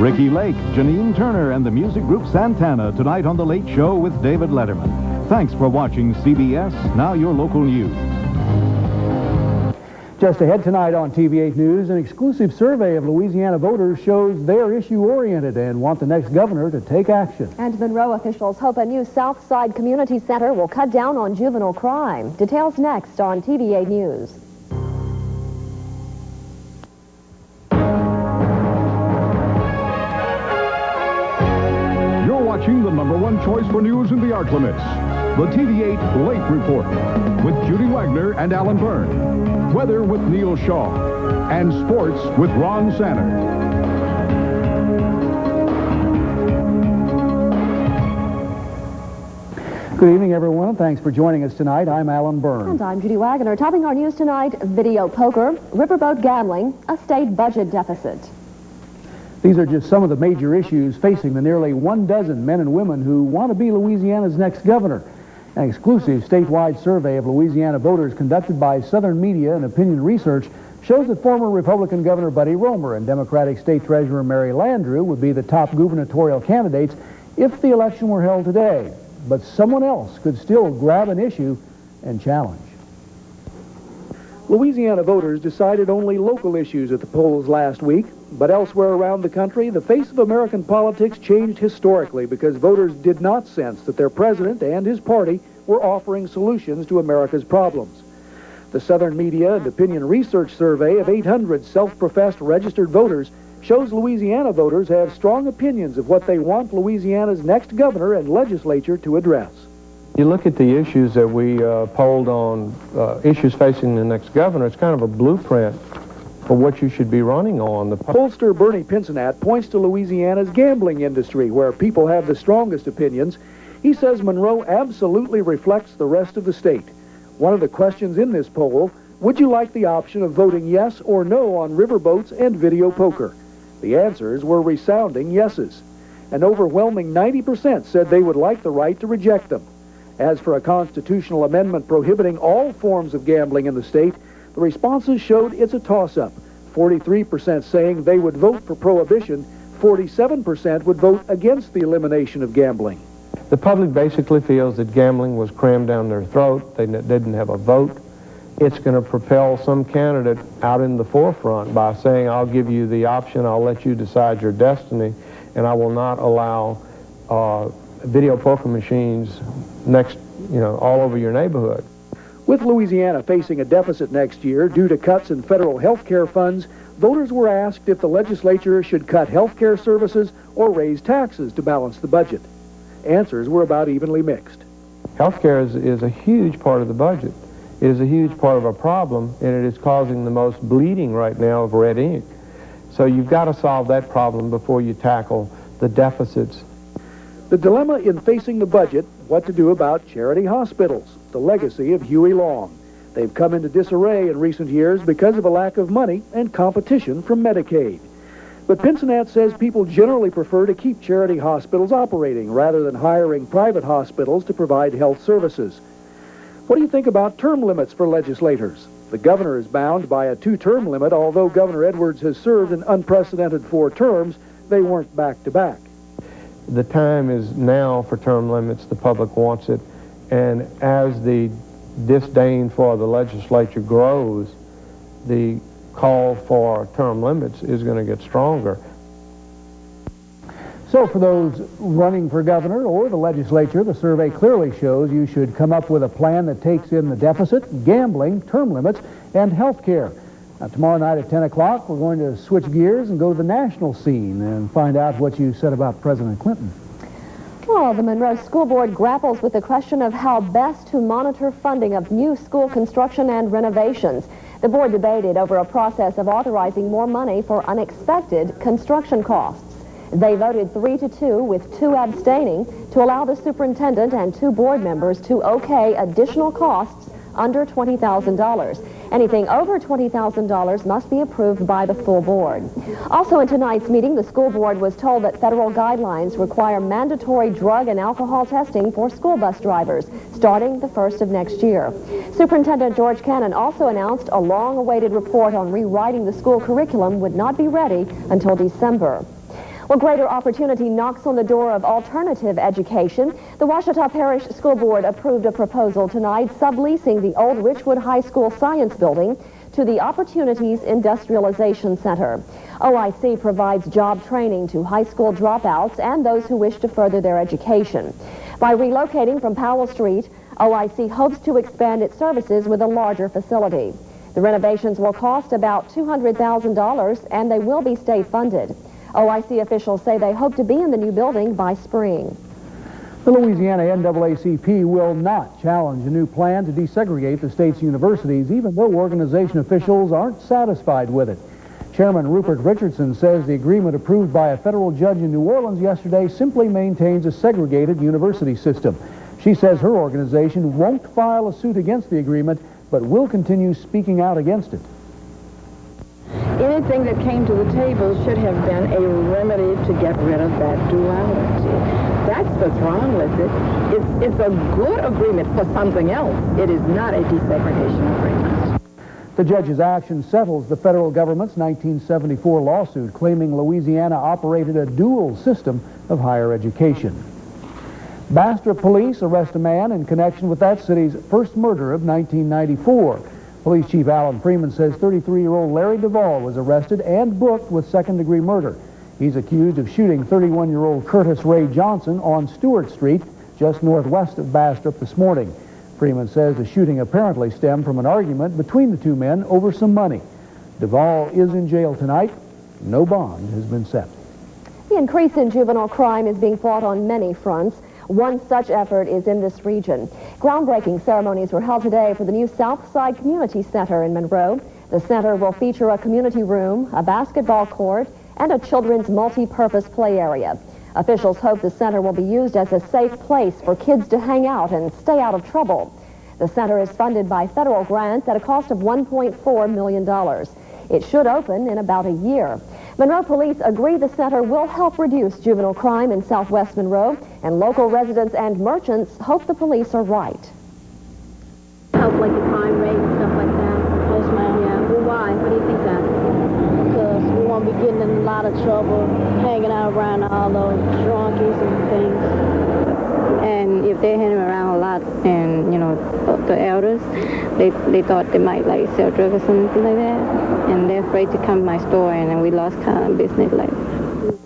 Ricky Lake, Janine Turner, and the music group Santana tonight on The Late Show with David Letterman. Thanks for watching CBS, now your local news. Just ahead tonight on TV8 News, an exclusive survey of Louisiana voters shows they're issue-oriented and want the next governor to take action. And Monroe officials hope a new Southside Community Center will cut down on juvenile crime. Details next on TV8 News. You're watching the #1 choice for news in the Arc Limits, the TV8 Late Report, with Judy Wagner and Alan Byrne. Weather with Neil Shaw, and sports with Ron Sanner. Good evening, everyone. Thanks for joining us tonight. I'm Alan Byrne. And I'm Judy Wagner. Topping our news tonight, video poker, riverboat gambling, a state budget deficit. These are just some of the major issues facing the nearly 12 men and women who want to be Louisiana's next governor. An exclusive statewide survey of Louisiana voters conducted by Southern Media and Opinion Research shows that former Republican Governor Buddy Roemer and Democratic State Treasurer Mary Landrieu would be the top gubernatorial candidates if the election were held today. But someone else could still grab an issue and challenge. Louisiana voters decided only local issues at the polls last week, but elsewhere around the country, the face of American politics changed historically because voters did not sense that their president and his party were offering solutions to America's problems. The Southern Media and Opinion Research survey of 800 self-professed registered voters shows Louisiana voters have strong opinions of what they want Louisiana's next governor and legislature to address. You look at the issues that we polled on, issues facing the next governor, it's kind of a blueprint for what you should be running on. The pollster Bernie Pincinat points to Louisiana's gambling industry, where people have the strongest opinions. He says Monroe absolutely reflects the rest of the state. One of the questions in this poll, would you like the option of voting yes or no on riverboats and video poker? The answers were resounding yeses. An overwhelming 90% said they would like the right to reject them. As for a constitutional amendment prohibiting all forms of gambling in the state, the responses showed it's a toss-up. 43% saying they would vote for prohibition, 47% would vote against the elimination of gambling. The public basically feels that gambling was crammed down their throat. They didn't have a vote. It's going to propel some candidate out in the forefront by saying, I'll give you the option, I'll let you decide your destiny, and I will not allow video poker machines all over your neighborhood. With Louisiana facing a deficit next year due to cuts in federal health care funds, voters were asked if the legislature should cut health care services or raise taxes to balance the budget. Answers were about evenly mixed. Health care is a huge part of the budget. It is a huge part of a problem, and it is causing the most bleeding right now of red ink. So you've got to solve that problem before you tackle the deficits. The dilemma in facing the budget, what to do about charity hospitals, the legacy of Huey Long. They've come into disarray in recent years because of a lack of money and competition from Medicaid. But Pincinat says people generally prefer to keep charity hospitals operating rather than hiring private hospitals to provide health services. What do you think about term limits for legislators? The governor is bound by a 2-term limit, although Governor Edwards has served an unprecedented 4 terms. They weren't back-to-back. The time is now for term limits. The public wants it. And as the disdain for the legislature grows, the call for term limits is going to get stronger. So for those running for governor or the legislature, the survey clearly shows you should come up with a plan that takes in the deficit, gambling, term limits, and health care. Now, tomorrow night at 10 o'clock, we're going to switch gears and go to the national scene and find out what you said about President Clinton. Well, the Monroe School Board grapples with the question of how best to monitor funding of new school construction and renovations. The board debated over a process of authorizing more money for unexpected construction costs. They voted 3-2 with 2 abstaining to allow the superintendent and 2 board members to okay additional costs under $20,000. Anything over $20,000 must be approved by the full board. Also in tonight's meeting, the school board was told that federal guidelines require mandatory drug and alcohol testing for school bus drivers starting the 1st of next year. Superintendent George Cannon also announced a long-awaited report on rewriting the school curriculum would not be ready until December. Well, greater opportunity knocks on the door of alternative education. The Ouachita Parish School Board approved a proposal tonight subleasing the old Richwood High School Science Building to the Opportunities Industrialization Center. OIC provides job training to high school dropouts and those who wish to further their education. By relocating from Powell Street, OIC hopes to expand its services with a larger facility. The renovations will cost about $200,000 and they will be state funded. OIC officials say they hope to be in the new building by spring. The Louisiana NAACP will not challenge a new plan to desegregate the state's universities, even though organization officials aren't satisfied with it. Chairman Rupert Richardson says the agreement approved by a federal judge in New Orleans yesterday simply maintains a segregated university system. She says her organization won't file a suit against the agreement, but will continue speaking out against it. Anything that came to the table should have been a remedy to get rid of that duality. That's what's wrong with it. It's a good agreement for something else. It is not a desegregation agreement. The judge's action settles the federal government's 1974 lawsuit claiming Louisiana operated a dual system of higher education. Bastrop police arrest a man in connection with that city's first murder of 1994. Police Chief Alan Freeman says 33-year-old Larry Duvall was arrested and booked with second-degree murder. He's accused of shooting 31-year-old Curtis Ray Johnson on Stewart Street, just northwest of Bastrop this morning. Freeman says the shooting apparently stemmed from an argument between the two men over some money. Duvall is in jail tonight. No bond has been set. The increase in juvenile crime is being fought on many fronts. One such effort is in this region. Groundbreaking ceremonies were held today for the new Southside Community Center in Monroe. The center will feature a community room, a basketball court, and a children's multi-purpose play area. Officials hope the center will be used as a safe place for kids to hang out and stay out of trouble. The center is funded by federal grants at a cost of $1.4 million. It should open in about a year. Monroe police agree the center will help reduce juvenile crime in southwest Monroe, and local residents and merchants hope the police are right. Help like the crime rate and stuff like that? Yes, ma'am. Yeah. Well, why? What do you think that? Because we won't be getting in a lot of trouble hanging out around all those drunkies and things. And if they're hanging around a lot and, you know, the elders, they thought they might like sell drugs or something like that. And they're afraid to come to my store, and then we lost kind of business like that.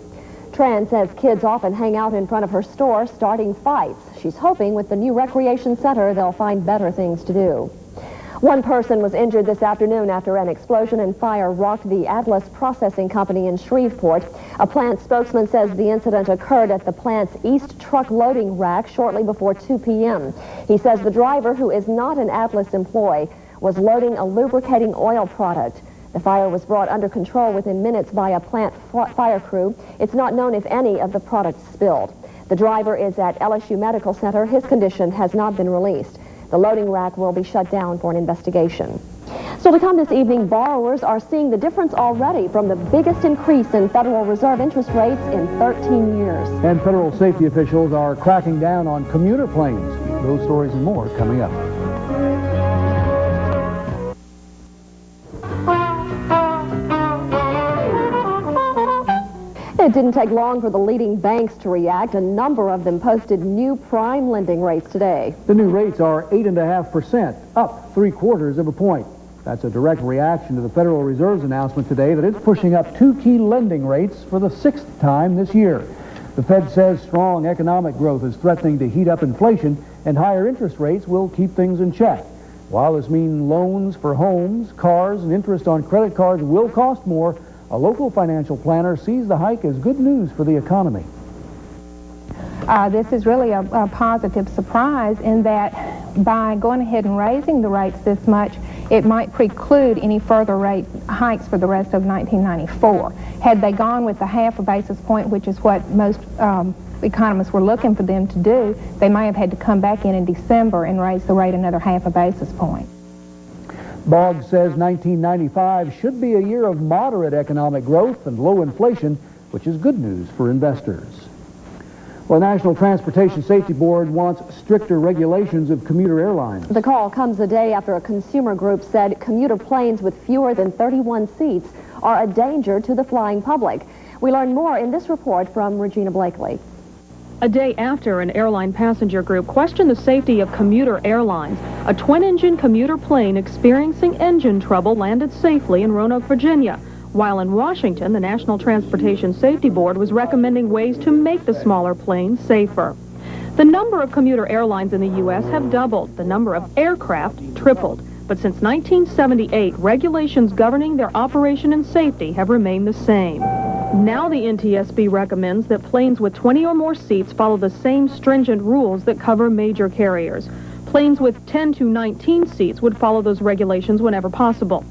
Tran says kids often hang out in front of her store, starting fights. She's hoping with the new recreation center, they'll find better things to do. One person was injured this afternoon after an explosion and fire rocked the Atlas Processing Company in Shreveport. A plant spokesman says the incident occurred at the plant's east truck loading rack shortly before 2 p.m. He says the driver, who is not an Atlas employee, was loading a lubricating oil product. The fire was brought under control within minutes by a plant fire crew. It's not known if any of the product spilled. The driver is at LSU Medical Center. His condition has not been released. The loading rack will be shut down for an investigation. Still to come this evening, borrowers are seeing the difference already from the biggest increase in Federal Reserve interest rates in 13 years. And federal safety officials are cracking down on commuter planes. Those stories and more coming up. It didn't take long for the leading banks to react. A number of them posted new prime lending rates today. The new rates are 8.5%, up 3/4 of a point. That's a direct reaction to the Federal Reserve's announcement today that it's pushing up two key lending rates for the 6th time this year. The Fed says strong economic growth is threatening to heat up inflation, and higher interest rates will keep things in check. While this means loans for homes, cars, and interest on credit cards will cost more, a local financial planner sees the hike as good news for the economy. This is really a positive surprise in that by going ahead and raising the rates this much, it might preclude any further rate hikes for the rest of 1994. Had they gone with the 0.5 basis point, which is what most economists were looking for them to do, they might have had to come back in December and raise the rate another 0.5 basis point. Boggs says 1995 should be a year of moderate economic growth and low inflation, which is good news for investors. Well, the National Transportation Safety Board wants stricter regulations of commuter airlines. The call comes a day after a consumer group said commuter planes with fewer than 31 seats are a danger to the flying public. We learn more in this report from Regina Blakely. A day after an airline passenger group questioned the safety of commuter airlines, a twin-engine commuter plane experiencing engine trouble landed safely in Roanoke, Virginia, while in Washington, the National Transportation Safety Board was recommending ways to make the smaller planes safer. The number of commuter airlines in the U.S. have doubled. The number of aircraft tripled. But since 1978, regulations governing their operation and safety have remained the same. Now the NTSB recommends that planes with 20 or more seats follow the same stringent rules that cover major carriers. Planes with 10 to 19 seats would follow those regulations whenever possible.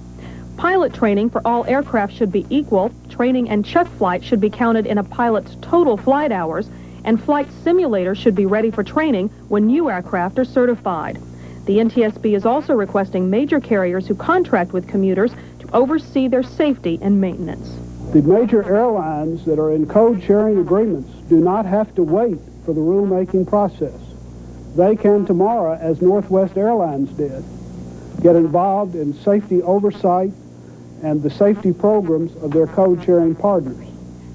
Pilot training for all aircraft should be equal. Training and check flight should be counted in a pilot's total flight hours, and flight simulators should be ready for training when new aircraft are certified. The NTSB is also requesting major carriers who contract with commuters to oversee their safety and maintenance. The major airlines that are in code-sharing agreements do not have to wait for the rulemaking process. They can tomorrow, as Northwest Airlines did, get involved in safety oversight and the safety programs of their code-sharing partners.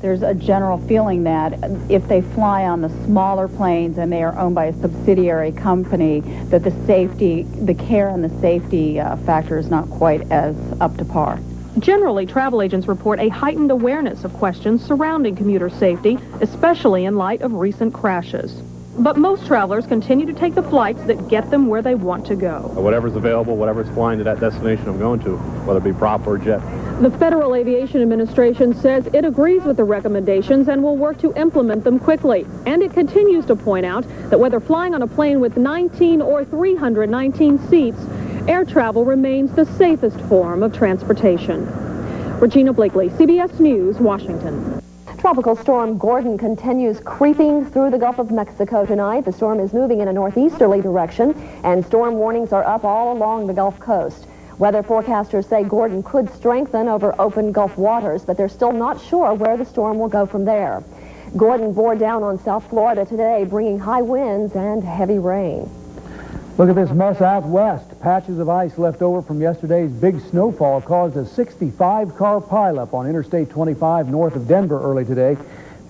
There's a general feeling that if they fly on the smaller planes and they are owned by a subsidiary company, that the care and the safety factor is not quite as up to par. Generally, travel agents report a heightened awareness of questions surrounding commuter safety, especially in light of recent crashes. But most travelers continue to take the flights that get them where they want to go. Whatever's available, whatever's flying to that destination I'm going to, whether it be prop or jet. The Federal Aviation Administration says it agrees with the recommendations and will work to implement them quickly. And it continues to point out that whether flying on a plane with 19 or 319 seats, air travel remains the safest form of transportation. Regina Blakely, CBS News, Washington. Tropical storm Gordon continues creeping through the Gulf of Mexico tonight. The storm is moving in a northeasterly direction, and storm warnings are up all along the Gulf Coast. Weather forecasters say Gordon could strengthen over open Gulf waters, but they're still not sure where the storm will go from there. Gordon bore down on South Florida today, bringing high winds and heavy rain. Look at this mess out west. Patches of ice left over from yesterday's big snowfall caused a 65-car pileup on Interstate 25 north of Denver early today.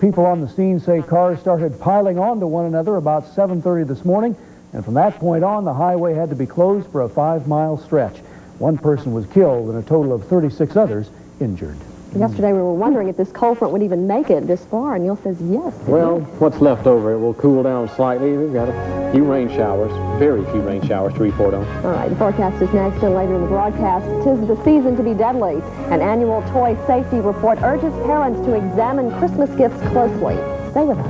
People on the scene say cars started piling onto one another about 7:30 this morning, and from that point on, the highway had to be closed for a 5-mile stretch. One person was killed and a total of 36 others injured. Yesterday we were wondering if this cold front would even make it this far, and Neil says yes. Well, what's left over, it will cool down slightly. We've got a few rain showers, very few rain showers to report on. All right, the forecast is next, and later in the broadcast, 'tis the season to be deadly. An annual toy safety report urges parents to examine Christmas gifts closely. Stay with us.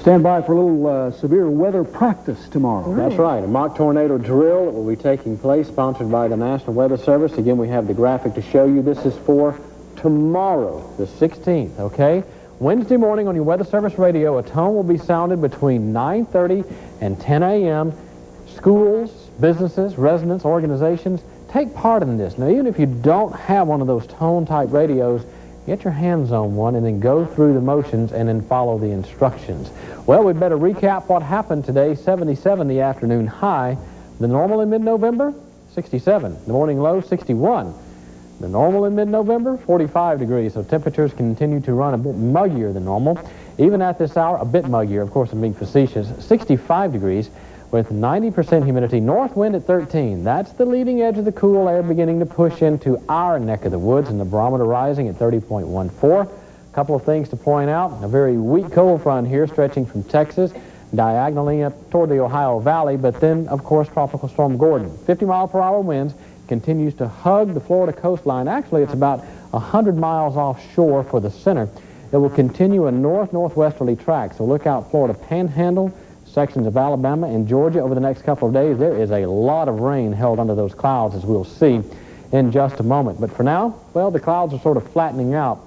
Stand by for a little severe weather practice tomorrow. That's right, a mock tornado drill that will be taking place, sponsored by the National Weather Service. Again, we have the graphic to show you. This is for tomorrow, the 16th, okay? Wednesday morning on your Weather Service radio, a tone will be sounded between 9:30 and 10 a.m. Schools, businesses, residents, organizations, take part in this. Now, even if you don't have one of those tone-type radios, get your hands on one and then go through the motions and then follow the instructions. Well, we'd better recap what happened today. 77 the afternoon high. The normal in mid-November, 67. The morning low, 61. The normal in mid-November, 45 degrees. So temperatures continue to run a bit muggier than normal. Even at this hour, a bit muggier. Of course, I'm being facetious. 65 degrees with 90% humidity. North wind at 13. That's the leading edge of the cool air beginning to push into our neck of the woods, and the barometer rising at 30.14. A couple of things to point out. A very weak cold front here stretching from Texas diagonally up toward the Ohio Valley, but then, of course, Tropical Storm Gordon. 50-mile-per-hour winds continues to hug the Florida coastline. Actually, it's about 100 miles offshore for the center. It will continue a north-northwesterly track, so look out Florida Panhandle, sections of Alabama and Georgia over the next couple of days. There is a lot of rain held under those clouds, as we'll see in just a moment. But for now, well, the clouds are sort of flattening out.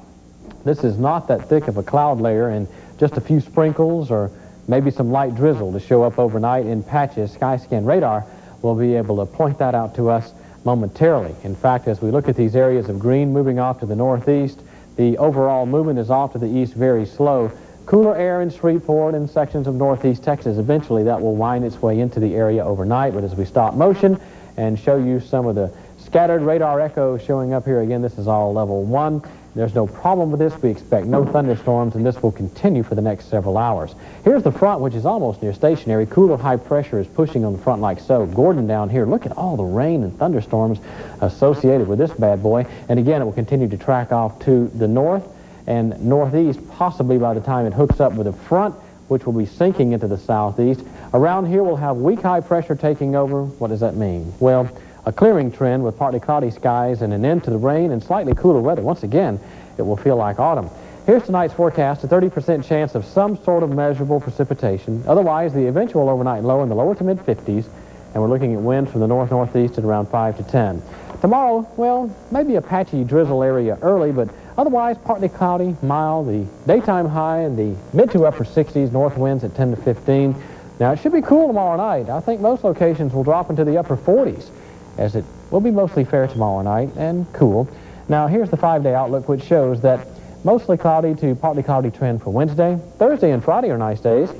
This is not that thick of a cloud layer, and just a few sprinkles or maybe some light drizzle to show up overnight in patches. Skyscan radar will be able to point that out to us momentarily. In fact, as we look at these areas of green moving off to the northeast, the overall movement is off to the east very slow. Cooler air in Shreveport and sections of northeast Texas. Eventually, that will wind its way into the area overnight, but as we stop motion and show you some of the scattered radar echoes showing up here. Again, this is all level 1. There's no problem with this. We expect no thunderstorms, and this will continue for the next several hours. Here's the front, which is almost near stationary. Cooler high pressure is pushing on the front like so. Gordon down here, look at all the rain and thunderstorms associated with this bad boy. And again, it will continue to track off to the north and northeast, possibly by the time it hooks up with the front, which will be sinking into the southeast. Around here, we'll have weak high pressure taking over. What does that mean? Well, a clearing trend with partly cloudy skies and an end to the rain and slightly cooler weather. Once again, it will feel like autumn. Here's tonight's forecast, a 30% chance of some sort of measurable precipitation. Otherwise, the eventual overnight low in the lower to mid-50s, and we're looking at winds from the north-northeast at around 5 to 10. Tomorrow, well, maybe a patchy drizzle area early, but otherwise partly cloudy, mild. The daytime high in the mid to upper 60s, north winds at 10 to 15. Now, it should be cool tomorrow night. I think most locations will drop into the upper 40s, as it will be mostly fair tomorrow night and cool. Now, here's the 5-day outlook, which shows that mostly cloudy to partly cloudy trend for Wednesday. Thursday and Friday are nice days,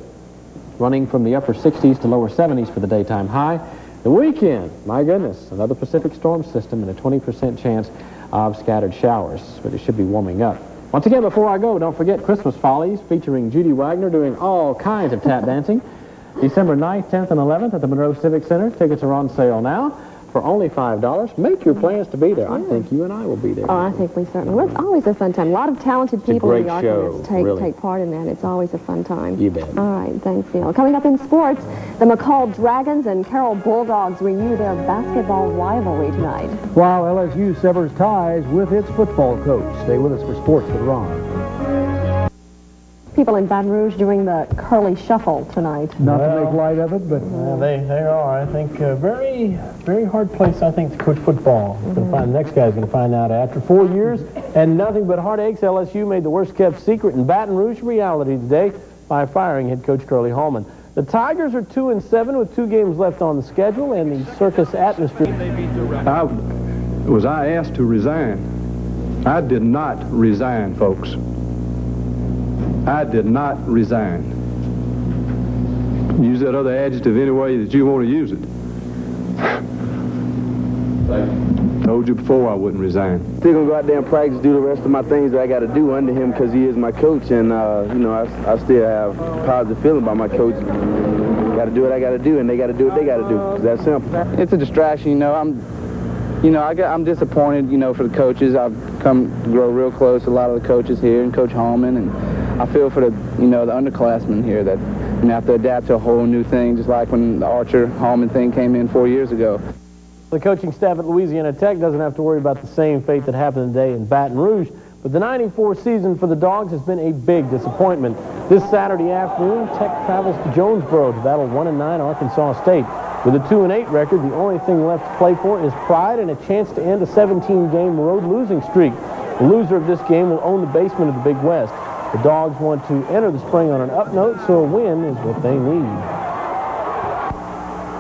running from the upper 60s to lower 70s for the daytime high. The weekend, my goodness, another Pacific storm system and a 20% chance of scattered showers, but it should be warming up. Once again, before I go, don't forget Christmas Follies featuring Judy Wagner doing all kinds of tap dancing. December 9th, 10th, and 11th at the Monroe Civic Center. Tickets are on sale now for only $5. Make your plans to be there. I think you and I will be there. Oh, I think we certainly will. It's always a fun time. A lot of talented people in the Arklamids take part in that. It's always a fun time. You bet. All right, thanks, Neil. Coming up in sports, the McCall Dragons and Carroll Bulldogs renew their basketball rivalry tonight. While LSU severs ties with its football coach. Stay with us for sports with Ron. People in Baton Rouge doing the curly shuffle tonight. Not to make light of it, but... they are. I think very, very hard place, I think, to coach football. The next guy's going to find out after 4 years and nothing but heartaches. LSU made the worst-kept secret in Baton Rouge reality today by firing head coach Curly Hallman. The Tigers are 2-7 with 2 games left on the schedule, and the circus atmosphere... Was I asked to resign? I did not resign, folks. I did not resign. Use that other adjective any way that you want to use it. Told you before I wouldn't resign. Still gonna go out there and practice, do the rest of my things that I got to do under him because he is my coach, and I still have positive feeling about my coach. Got to do what I got to do, and they got to do what they got to do. It's that simple. It's a distraction, I'm disappointed, for the coaches. I've come to grow real close to a lot of the coaches here, and Coach Hallman, and I feel for the underclassmen here that have to adapt to a whole new thing, just like when the Archer Hallman thing came in 4 years ago. The coaching staff at Louisiana Tech doesn't have to worry about the same fate that happened today in Baton Rouge, but the '94 season for the Dogs has been a big disappointment. This Saturday afternoon, Tech travels to Jonesboro to battle 1-9 Arkansas State. With a 2-8 record, the only thing left to play for is pride and a chance to end a 17-game road losing streak. The loser of this game will own the basement of the Big West. The Dogs want to enter the spring on an up note, so a win is what they need.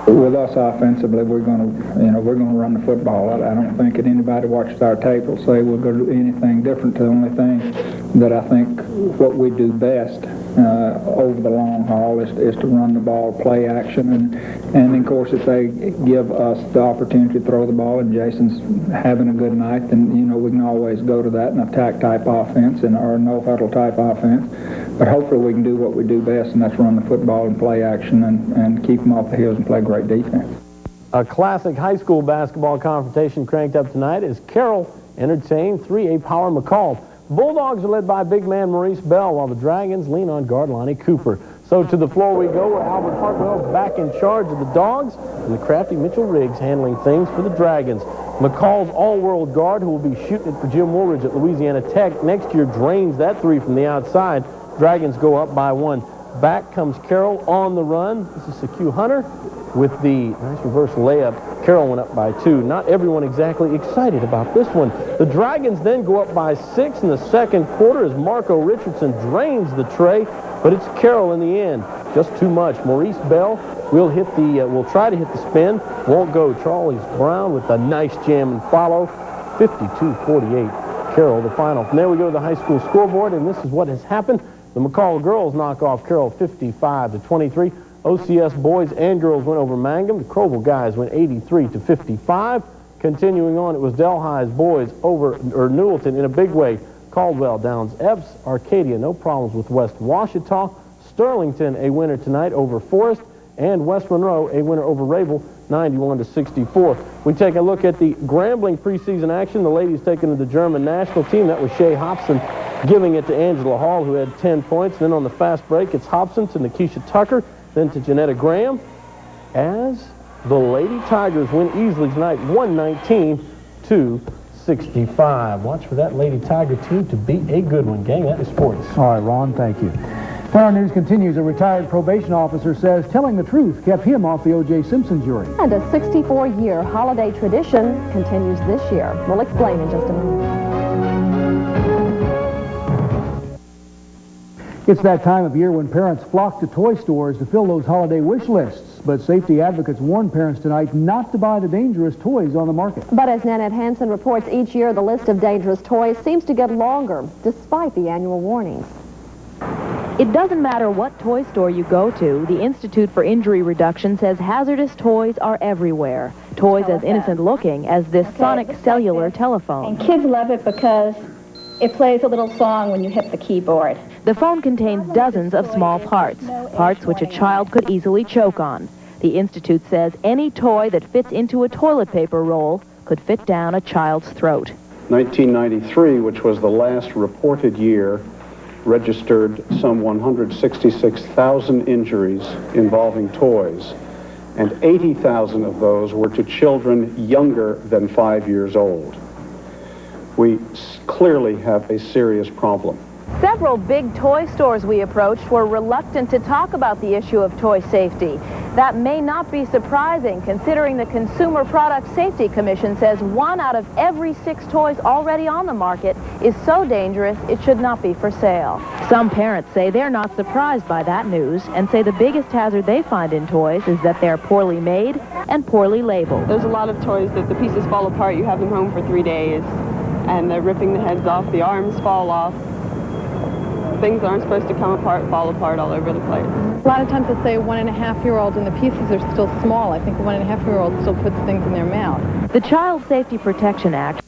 With us offensively, we're going to run the football. I don't think that anybody watches our tape will say we're going to do anything different. The only thing that I think what we do best over the long haul is to run the ball, play action, and of course if they give us the opportunity to throw the ball and Jason's having a good night, then we can always go to that, an attack type offense or a no huddle type offense. But hopefully we can do what we do best, and that's run the football and play action and keep them off the heels and play great defense. A classic high school basketball confrontation cranked up tonight as Carroll entertained 3A power McCall. Bulldogs are led by big man Maurice Bell, while the Dragons lean on guard Lonnie Cooper. So to the floor we go, where Albert Hartwell back in charge of the Dogs, and the crafty Mitchell Riggs handling things for the Dragons. McCall's all-world guard, who will be shooting it for Jim Woolridge at Louisiana Tech next year, drains that three from the outside. Dragons go up by 1. Back comes Carroll on the run. This is Sekou Hunter with the nice reverse layup. Carroll went up by 2. Not everyone exactly excited about this one. The Dragons then go up by 6 in the second quarter as Marco Richardson drains the tray, but it's Carroll in the end. Just too much. Maurice Bell will try to hit the spin. Won't go. Charles Brown with a nice jam and follow. 52-48. Carroll, the final. From there we go to the high school scoreboard, and this is what has happened. The McCall girls knock off Carroll 55-23. OCS boys and girls went over Mangum. The Crowville guys went 83-55. Continuing on, it was Delhi's boys over Newellton in a big way. Caldwell downs Epps. Arcadia, no problems with West Washita. Sterlington, a winner tonight over Forest. And West Monroe, a winner over Rayville, 91-64. We take a look at the Grambling preseason action. The ladies taking to the German national team. That was Shay Hobson giving it to Angela Hall, who had 10 points. Then on the fast break, it's Hobson to Nikisha Tucker, then to Janetta Graham. As the Lady Tigers win easily tonight, 119-65. Watch for that Lady Tiger team to be a good one, gang. That is sports. All right, Ron, thank you. When our news continues, a retired probation officer says telling the truth kept him off the O.J. Simpson jury. And a 64-year holiday tradition continues this year. We'll explain in just a moment. It's that time of year when parents flock to toy stores to fill those holiday wish lists. But safety advocates warn parents tonight not to buy the dangerous toys on the market. But as Nanette Hansen reports, each year the list of dangerous toys seems to get longer, despite the annual warnings. It doesn't matter what toy store you go to, the Institute for Injury Reduction says hazardous toys are everywhere. Toys as innocent looking as this sonic cellular telephone. And kids love it because it plays a little song when you hit the keyboard. The phone contains dozens of small parts, parts which a child could easily choke on. The Institute says any toy that fits into a toilet paper roll could fit down a child's throat. 1993, which was the last reported year, registered some 166,000 injuries involving toys, and 80,000 of those were to children younger than 5 years old. We clearly have a serious problem. Several big toy stores we approached were reluctant to talk about the issue of toy safety. That may not be surprising, considering the Consumer Product Safety Commission says 1 out of every 6 toys already on the market is so dangerous it should not be for sale. Some parents say they're not surprised by that news and say the biggest hazard they find in toys is that they're poorly made and poorly labeled. There's a lot of toys that the pieces fall apart. You have them home for 3 days and they're ripping the heads off, the arms fall off. Things aren't supposed to come apart, fall apart all over the place. A lot of times they'll say 1.5-year-old and the pieces are still small. I think a 1.5-year-old still puts things in their mouth. The Child Safety Protection Act